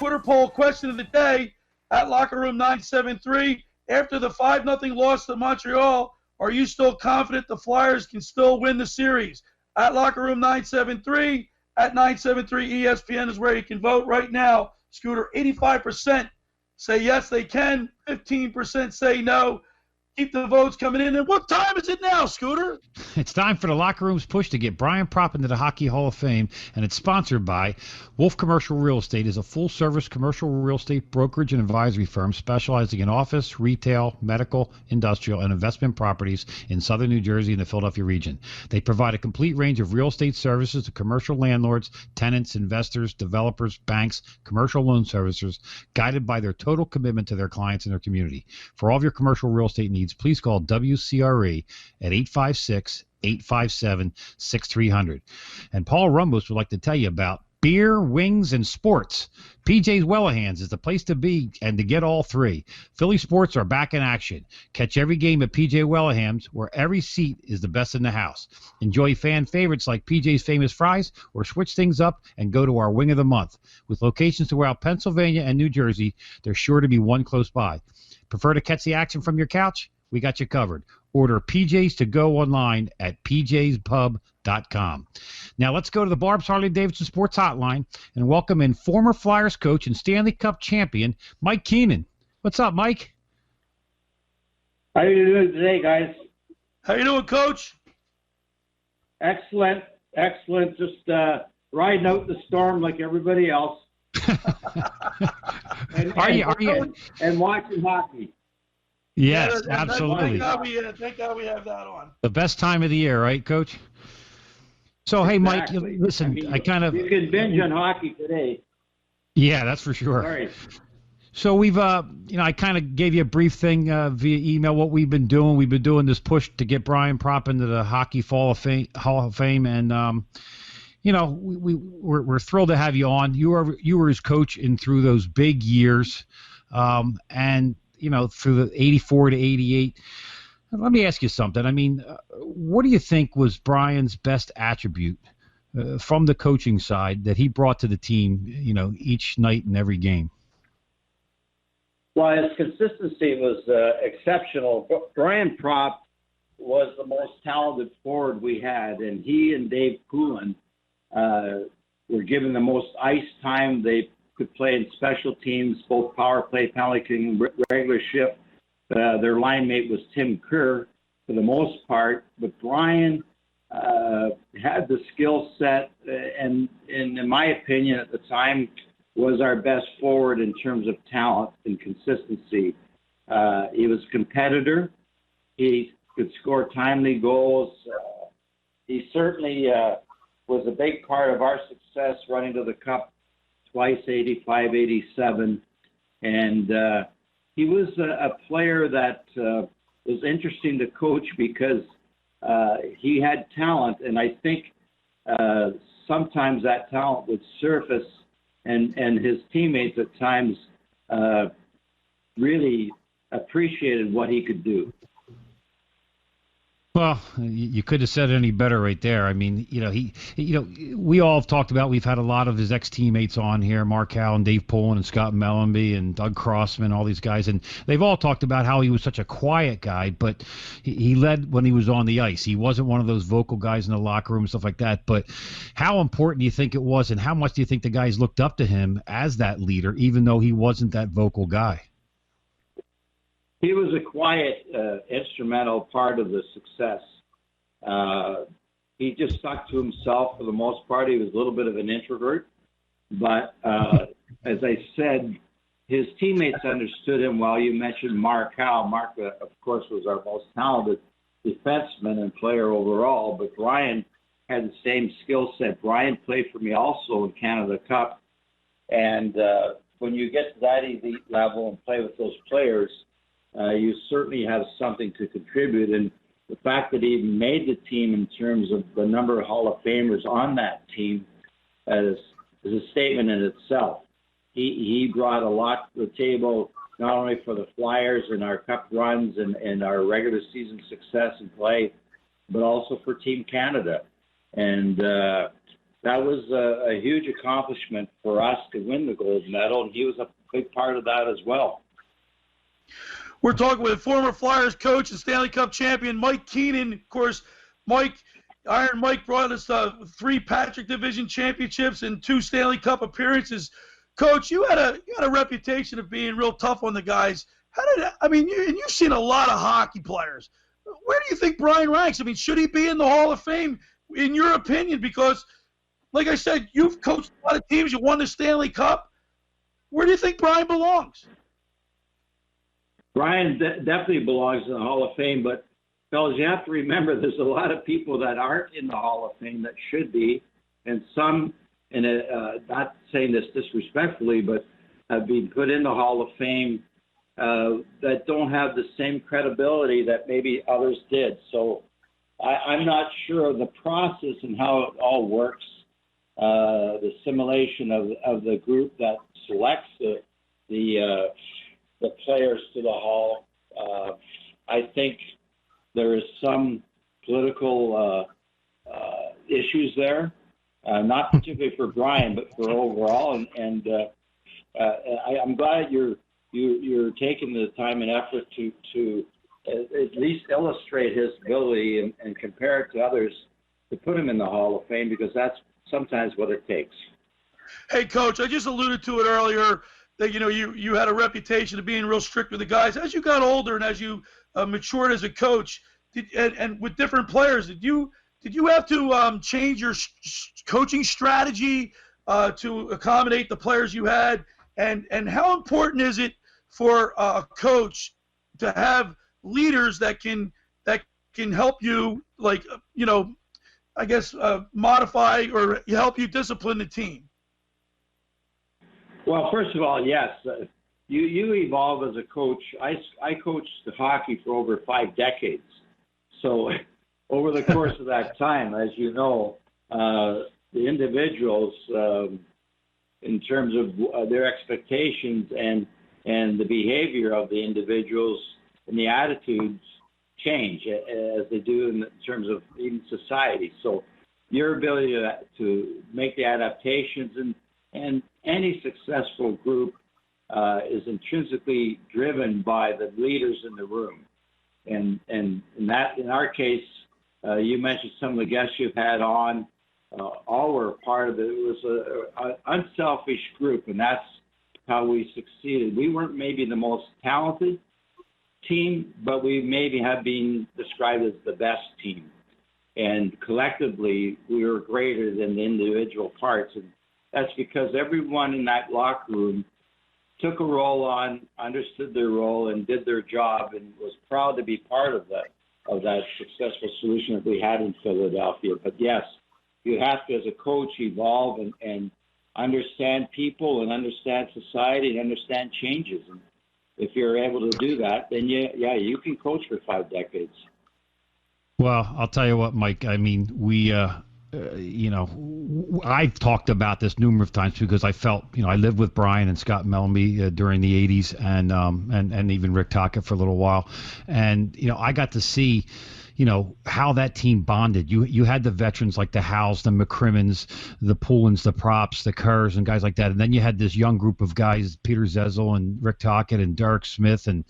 Twitter poll question of the day at Locker Room 973. After the 5-0 loss to Montreal, are you still confident the Flyers can still win the series? At Locker Room 973, at 973 ESPN is where you can vote right now. Scooter, 85% say yes, they can. 15% say no. Keep the votes coming in. And what time is it now, Scooter? It's time for the Locker Room's push to get Brian Propp into the Hockey Hall of Fame, and it's sponsored by Wolf Commercial Real Estate. Is a full-service commercial real estate brokerage and advisory firm specializing in office, retail, medical, industrial, and investment properties in southern New Jersey and the Philadelphia region. They provide a complete range of real estate services to commercial landlords, tenants, investors, developers, banks, commercial loan servicers, guided by their total commitment to their clients and their community. For all of your commercial real estate needs, please call WCRE at 856-857-6300. And Paul Rumbos would like to tell you about beer, wings, and sports. PJ's Wellahands is the place to be and to get all three. Philly sports are back in action. Catch every game at PJ Wellahands, where every seat is the best in the house. Enjoy fan favorites like PJ's Famous Fries, or switch things up and go to our Wing of the Month. With locations throughout Pennsylvania and New Jersey, there's sure to be one close by. Prefer to catch the action from your couch? We got you covered. Order PJs to go online at pjspub.com. Now let's go to the Barb's Harley-Davidson Sports Hotline and welcome in former Flyers coach and Stanley Cup champion, Mike Keenan. What's up, Mike? How are you doing today, guys? How you doing, Coach? Excellent. Just riding out the storm like everybody else. and watching hockey. Yes, absolutely. Thank God we have that on. The best time of the year, right, Coach? So, hey, Exactly. Mike, listen, You can binge on hockey today. Yeah, that's for sure. Sorry. So we've, I kind of gave you a brief thing via email what we've been doing. We've been doing this push to get Brian Propp into the Hockey Hall of Fame, and we're thrilled to have you on. You were his coach through those big years, and through the 84 to 88. Let me ask you something. I mean, what do you think was Brian's best attribute from the coaching side that he brought to the team, each night and every game? Well, his consistency was exceptional. Brian Propp was the most talented forward we had, and he and Dave Poulin were given the most ice time. They could play in special teams, both power play, penalty kicking, regular shift. Their line mate was Tim Kerr for the most part, but Brian had the skill set, and in my opinion at the time, was our best forward in terms of talent and consistency. He was a competitor. He could score timely goals. He certainly was a big part of our success running to the Cup twice, 85, 87. And he was a player that was interesting to coach because he had talent, and I think sometimes that talent would surface, and his teammates at times really appreciated what he could do. Well, you could have said it any better right there. I mean, we all have talked about, we've had a lot of his ex-teammates on here, Mark Howe and Dave Poulin and Scott Mellenby and Doug Crossman, all these guys, and they've all talked about how he was such a quiet guy, but he led when he was on the ice. He wasn't one of those vocal guys in the locker room, stuff like that, but how important do you think it was, and how much do you think the guys looked up to him as that leader, even though he wasn't that vocal guy? He was a quiet, instrumental part of the success. He just stuck to himself for the most part. He was a little bit of an introvert. But as I said, his teammates understood him well. You mentioned Mark Howe. Mark, of course, was our most talented defenseman and player overall. But Brian had the same skill set. Brian played for me also in Canada Cup. And when you get to that elite level and play with those players, you certainly have something to contribute. And the fact that he even made the team in terms of the number of Hall of Famers on that team is a statement in itself. He brought a lot to the table, not only for the Flyers and our Cup runs and our regular season success and play, but also for Team Canada. And that was a huge accomplishment for us to win the gold medal, and he was a big part of that as well. We're talking with former Flyers coach and Stanley Cup champion Mike Keenan. Of course, Iron Mike brought us 3 Patrick Division championships and 2 Stanley Cup appearances. Coach, you had a reputation of being real tough on the guys. You've seen a lot of hockey players. Where do you think Brian ranks? I mean, should he be in the Hall of Fame, in your opinion? Because, like I said, you've coached a lot of teams. You won the Stanley Cup. Where do you think Brian belongs? Brian definitely belongs in the Hall of Fame, but, fellas, you have to remember there's a lot of people that aren't in the Hall of Fame that should be, and some, not saying this disrespectfully, but have been put in the Hall of Fame that don't have the same credibility that maybe others did. So I'm not sure of the process and how it all works, the simulation of the group that selects the players to the Hall. I think there is some political issues there, not particularly for Brian, but for overall. And I'm glad you're taking the time and effort to at least illustrate his ability and compare it to others to put him in the Hall of Fame, because that's sometimes what it takes. Hey, Coach, I just alluded to it earlier that, you had a reputation of being real strict with the guys. As you got older and as you matured as a coach, and with different players, did you have to change your coaching strategy to accommodate the players you had? And how important is it for a coach to have leaders that can help you, modify or help you discipline the team? Well, first of all, yes. You evolve as a coach. I coached hockey for over 5 decades. So over the course of that time, as you know, the individuals, in terms of their expectations and the behavior of the individuals and the attitudes change as they do in terms of even society. So your ability to make the adaptations and any successful group is intrinsically driven by the leaders in the room. And that, in our case, you mentioned some of the guests you've had on, all were part of it. It was an unselfish group, and that's how we succeeded. We weren't maybe the most talented team, but we maybe have been described as the best team. And collectively, we were greater than the individual parts. And that's because everyone in that locker room took a role on, understood their role, and did their job, and was proud to be part of that successful solution that we had in Philadelphia. But yes, you have to, as a coach, evolve and understand people and understand society and understand changes. And if you're able to do that, then you can coach for 5 decades. Well, I'll tell you what, Mike. I mean, we, I've talked about this numerous times because I felt, I lived with Brian and Scott Melby during the 80s and even Rick Tocchet for a little while. And, I got to see, how that team bonded. You had the veterans like the Howes, the McCrimmons, the Poulins, the Props, the Kerrs, and guys like that. And then you had this young group of guys, Peter Zezel and Rick Tocchet and Derek Smith. And,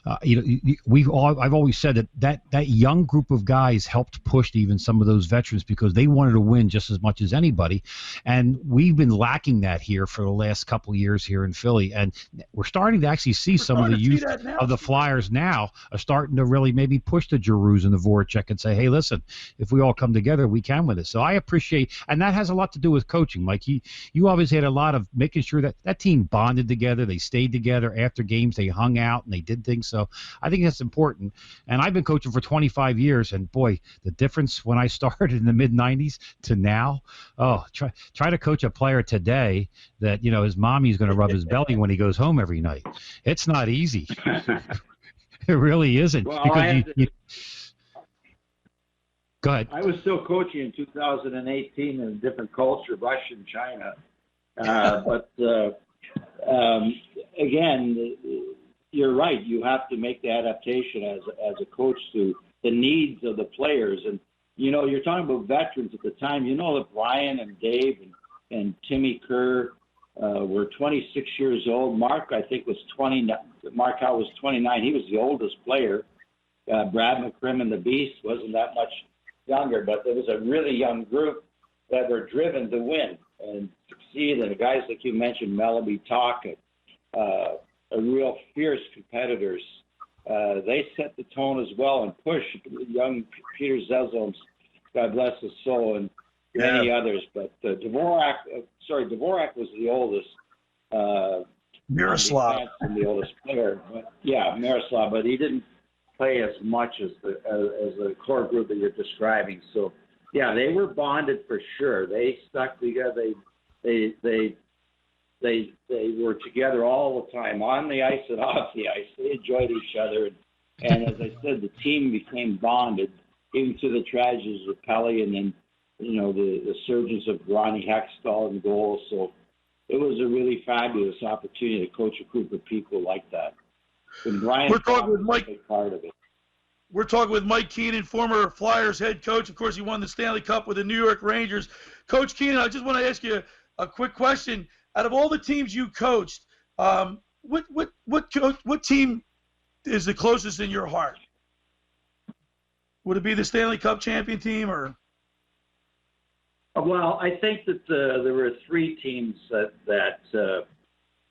I've always said that young group of guys helped push even some of those veterans because they wanted to win just as much as anybody. And we've been lacking that here for the last couple of years here in Philly. And we're starting to actually see some of the youth of the Flyers now are starting to really maybe push the Giroux and the Voracek and say, hey, listen, if we all come together, we can win this. So I appreciate, and that has a lot to do with coaching. Mike, you obviously had a lot of making sure that team bonded together. They stayed together after games. They hung out and they did things. So I think that's important. And I've been coaching for 25 years. And boy, the difference when I started in the mid 90s to now, try to coach a player today that, his mommy's going to rub his belly when he goes home every night. It's not easy. It really isn't. Well, because Go ahead. I was still coaching in 2018 in a different culture, Russia and China. But again, you're right. You have to make the adaptation as a coach to the needs of the players. And you're talking about veterans at the time. You know that Brian and Dave and Timmy Kerr were 26 years old. Mark, I think, was 20. Mark Howe was 29. He was the oldest player. Brad McCrimmon, the Beast, wasn't that much younger, but there was a really young group that were driven to win and succeed. And the guys like you mentioned, Melleby, Talk, are real fierce competitors. They set the tone as well and pushed young Peter Zezelms, God bless his soul, and many others. But Dvorak was the oldest. Miroslav. And the oldest player. But, Miroslav, but he didn't play as much as the core group that you're describing. So, yeah, they were bonded for sure. They stuck together. They were together all the time, on the ice and off the ice. They enjoyed each other. And as I said, the team became bonded, even to the tragedies of Pelly and then, the surgence of Ronnie Hextall in goal. So it was a really fabulous opportunity to coach a group of people like that. And Brian, we're talking with Mike. A big part of it. We're talking with Mike Keenan, former Flyers head coach. Of course, he won the Stanley Cup with the New York Rangers. Coach Keenan, I just want to ask you a quick question. Out of all the teams you coached, what team is the closest in your heart? Would it be the Stanley Cup champion team, or? Well, I think that there were three teams that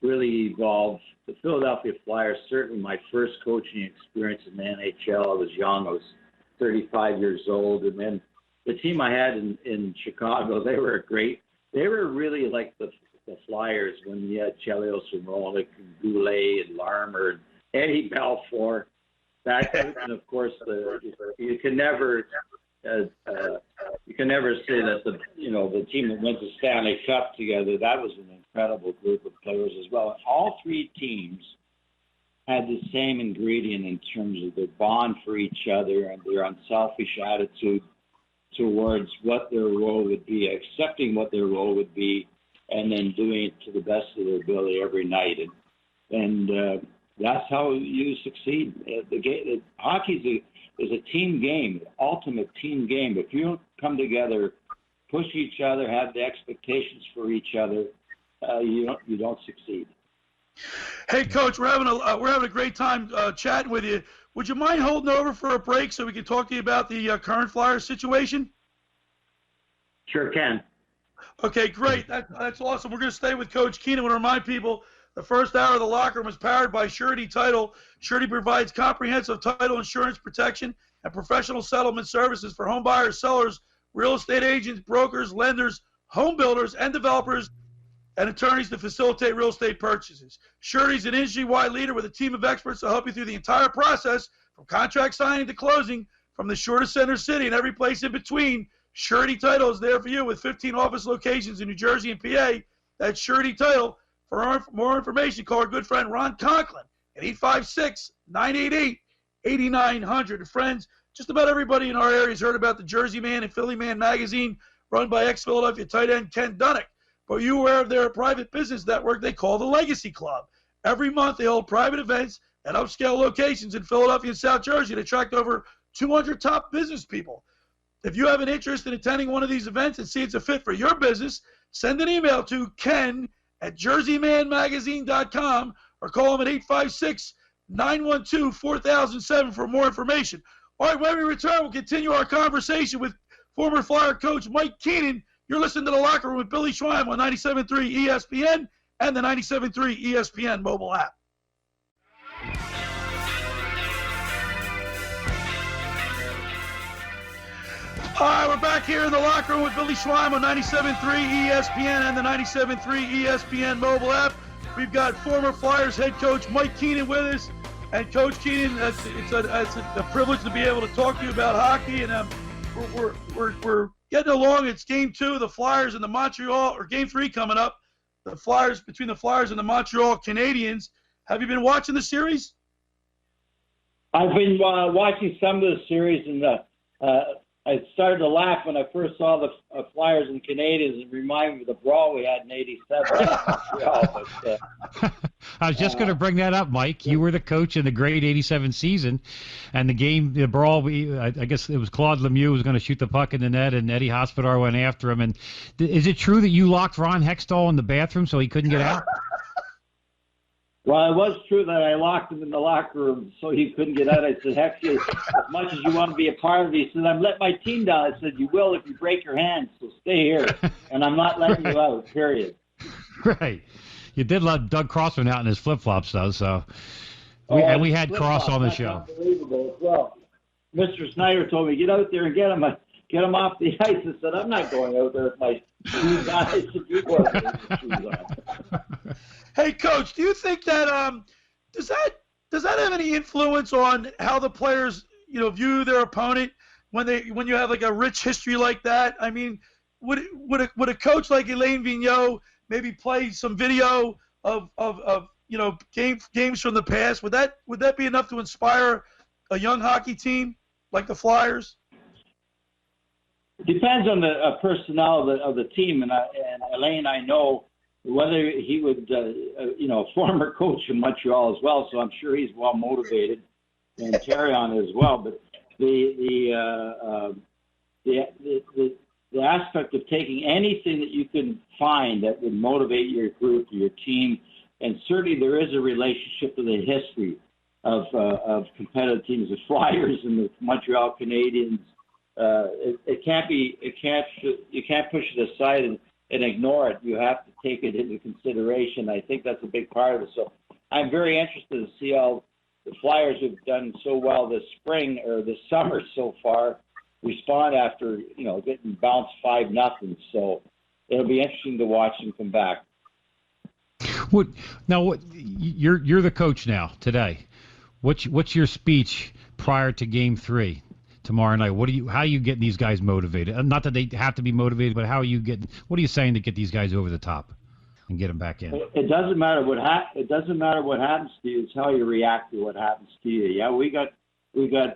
really evolved. The Philadelphia Flyers, certainly my first coaching experience in the NHL. I was young. I was 35 years old. And then the team I had in Chicago, they were great. They were really like the Flyers when you had Chelios and Rolick and Goulet and Larmer and Eddie Balfour. And of course, you can never say that the team that went to Stanley Cup together, that was an incredible group of players as well. And all three teams had the same ingredient in terms of their bond for each other and their unselfish attitude towards what their role would be, accepting what their role would be, and then doing it to the best of their ability every night. And that's how you succeed. Hockey is a team game, an ultimate team game. If you don't come together, push each other, have the expectations for each other, you don't succeed. Hey, Coach, we're having a great time chatting with you. Would you mind holding over for a break so we can talk to you about the current Flyers situation? Sure can. Okay, great. That's awesome. We're going to stay with Coach Keenan. I want to remind people the first hour of the locker room is powered by Surety Title. Surety provides comprehensive title insurance protection and professional settlement services for home buyers, sellers, real estate agents, brokers, lenders, home builders, and developers, and attorneys to facilitate real estate purchases. Surety is an industry-wide leader with a team of experts to help you through the entire process, from contract signing to closing, from the shore to center city and every place in between. Surety Title is there for you with 15 office locations in New Jersey and PA. That's Surety Title. For more information, call our good friend Ron Conklin at 856-988-8900. And friends, just about everybody in our area has heard about the Jersey Man and Philly Man magazine run by ex-Philadelphia tight end Ken Dunnick. But are you aware of their private business network they call the Legacy Club? Every month they hold private events at upscale locations in Philadelphia and South Jersey to attract over 200 top business people. If you have an interest in attending one of these events and see it's a fit for your business, send an email to ken@jerseymanmagazine.com or call him at 856-912-4007 for more information. All right, when we return, we'll continue our conversation with former Flyer coach Mike Keenan. You're listening to The Locker Room with Billy Schweim on 97.3 ESPN and the 97.3 ESPN mobile app. All right, we're back here in The Locker Room with Billy Schweim on 97.3 ESPN and the 97.3 ESPN mobile app. We've got former Flyers head coach Mike Keenan with us. And Coach Keenan, it's a privilege to be able to talk to you about hockey. And we're getting along. It's Game 2, the Flyers and the Montreal, or Game 3 coming up. The Flyers, between the Flyers and the Montreal Canadiens. Have you been watching the series? I've been watching some of the series, and I started to laugh when I first saw the Flyers and Canadiens. It reminded me of the brawl we had in '87. I was just going to bring that up, Mike. You were the coach in the great '87 season, and the brawl. I guess it was Claude Lemieux who was going to shoot the puck in the net, and Eddie Hospodar went after him. And is it true that you locked Ron Hextall in the bathroom so he couldn't get out? Well, it was true that I locked him in the locker room so he couldn't get out. I said, Hexie, as much as you want to be a part of it, he said, I'm letting my team down. I said, you will if you break your hands, so stay here. And I'm not letting you out, period. Right. You did let Doug Crossman out in his flip-flops, though, so. We had Cross on the show. Unbelievable as well. Mr. Snyder told me, get out there and get him off the ice. I said, I'm not going out there with my shoes on. I said, you go out there with your shoes on. Hey, Coach, do you think that does that have any influence on how the players view their opponent when you have like a rich history like that? I mean, would a coach like Elaine Vigneault maybe play some video of games from the past? Would that be enough to inspire a young hockey team like the Flyers? Depends on the personnel of the team, and Elaine, I know whether he would, former coach in Montreal as well, so I'm sure he's well motivated, and Terry on as well. But the aspect of taking anything that you can find that would motivate your group, your team, and certainly there is a relationship to the history of competitive teams, the Flyers and the Montreal Canadiens. You can't push it aside and ignore it. You have to take it into consideration. I think that's a big part of it. So I'm very interested to see how the Flyers have done so well this spring or this summer so far respond after getting bounced 5-0. So it'll be interesting to watch them come back. You're the coach now today. What's your speech prior to Game 3 tomorrow night? How are you getting these guys motivated? Not that they have to be motivated, but what are you saying to get these guys over the top and get them back in? It doesn't matter what happens to you. It's how you react to what happens to you. Yeah, we got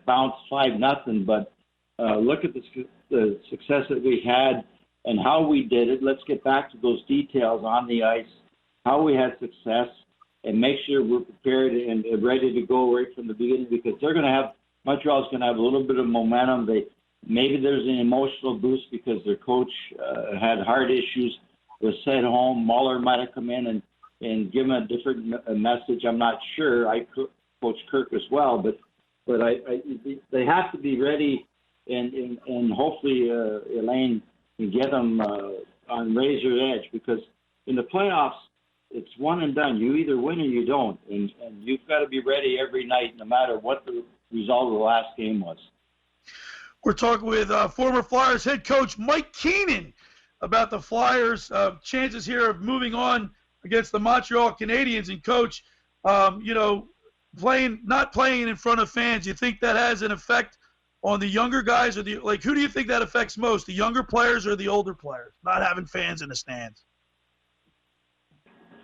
bounced 5-0, but look at the success that we had and how we did it. Let's get back to those details on the ice, how we had success, and make sure we're prepared and ready to go right from the beginning, because Montreal's going to have a little bit of momentum. Maybe there's an emotional boost because their coach had heart issues, was sent home. Muller might have come in and given a different message. I'm not sure. I coach Kirk as well, but they have to be ready, and hopefully Elaine can get them on razor's edge, because in the playoffs, it's one and done. You either win or you don't, and you've got to be ready every night, no matter what the result of the last game was. We're talking with former Flyers head coach Mike Keenan about the Flyers' chances here of moving on against the Montreal Canadiens. And Coach, not playing in front of fans, you think that has an effect on the younger guys, or who do you think that affects most, the younger players or the older players, not having fans in the stands?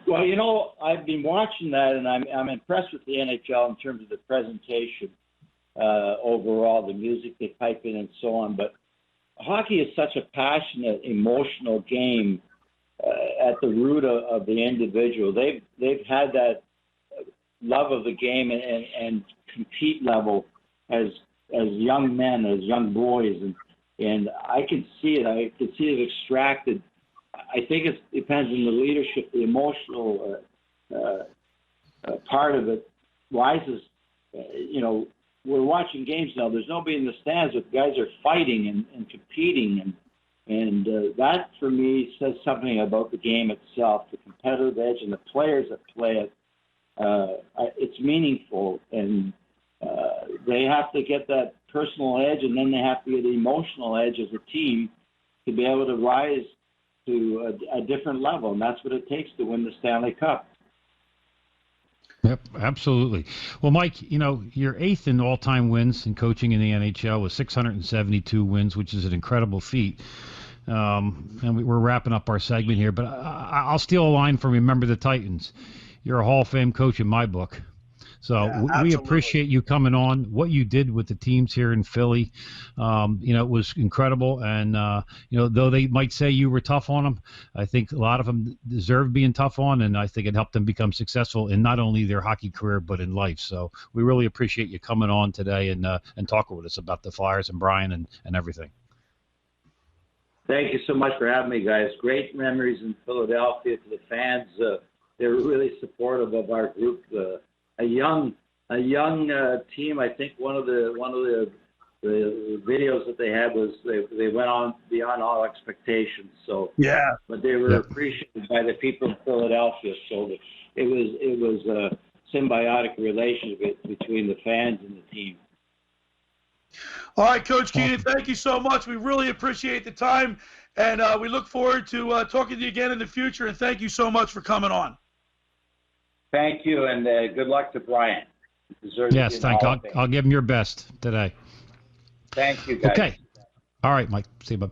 Well, I've been watching that, and I'm impressed with the NHL in terms of the presentation. Overall, the music they pipe in and so on. But hockey is such a passionate, emotional game at the root of the individual. They've had that love of the game and compete level as young men, as young boys, and I can see it. I can see it extracted. I think it depends on the leadership, the emotional part of it rises. We're watching games now. There's nobody in the stands, but guys are fighting and competing, and that for me says something about the game itself, the competitive edge, and the players that play it. It's meaningful, and they have to get that personal edge, and then they have to get the emotional edge as a team to be able to rise to a different level, and that's what it takes to win the Stanley Cup. Yep, absolutely. Well, Mike, you're eighth in all-time wins in coaching in the NHL with 672 wins, which is an incredible feat. And we're wrapping up our segment here, but I'll steal a line from Remember the Titans. You're a Hall of Fame coach in my book. So Yeah, we absolutely. appreciate you coming on. What you did with the teams here in Philly, it was incredible. And though they might say you were tough on them, I think a lot of them deserve being tough on, and I think it helped them become successful in not only their hockey career but in life. So we really appreciate you coming on today and talking with us about the Flyers and Brian and everything. Thank you so much for having me, guys. Great memories in Philadelphia. To the fans, they were really supportive of our group. A young team. I think one of the videos that they had was they went on beyond all expectations. So Yeah. but they were appreciated by the people in Philadelphia. So it was a symbiotic relationship between the fans and the team. All right, Coach Keenan, thank you so much. We really appreciate the time, and we look forward to talking to you again in the future, and thank you so much for coming on. Thank you, and good luck to Brian. Yes, thank you. I'll give him your best today. Thank you, guys. Okay. All right, Mike. See you, bud.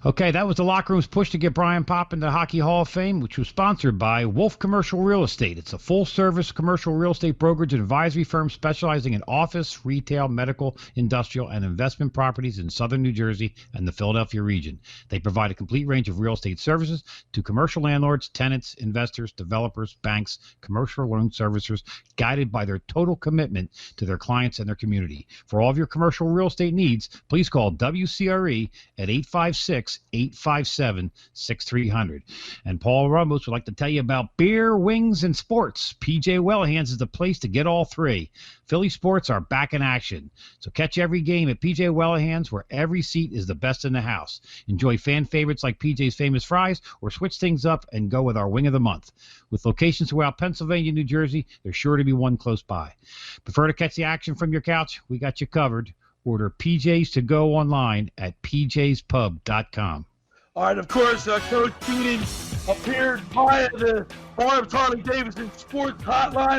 Okay, that was the Locker Room's push to get Brian Popp into the Hockey Hall of Fame, which was sponsored by Wolf Commercial Real Estate. It's a full-service commercial real estate brokerage and advisory firm specializing in office, retail, medical, industrial, and investment properties in southern New Jersey and the Philadelphia region. They provide a complete range of real estate services to commercial landlords, tenants, investors, developers, banks, commercial loan servicers, guided by their total commitment to their clients and their community. For all of your commercial real estate needs, please call WCRE at 856-857-6300. And Paul Ramos would like to tell you about beer, wings, and sports. PJ Wellahans is the place to get all three. Philly sports are back in action. So catch every game at PJ Wellahans, where every seat is the best in the house. Enjoy fan favorites like PJ's Famous Fries, or switch things up and go with our Wing of the Month. With locations throughout Pennsylvania and New Jersey, there's sure to be one close by. Prefer to catch the action from your couch? We got you covered. Order PJs to go online at pjspub.com. All right, of course, Coach Keenan appeared via the Barb's Harley-Davidson Sports Hotline.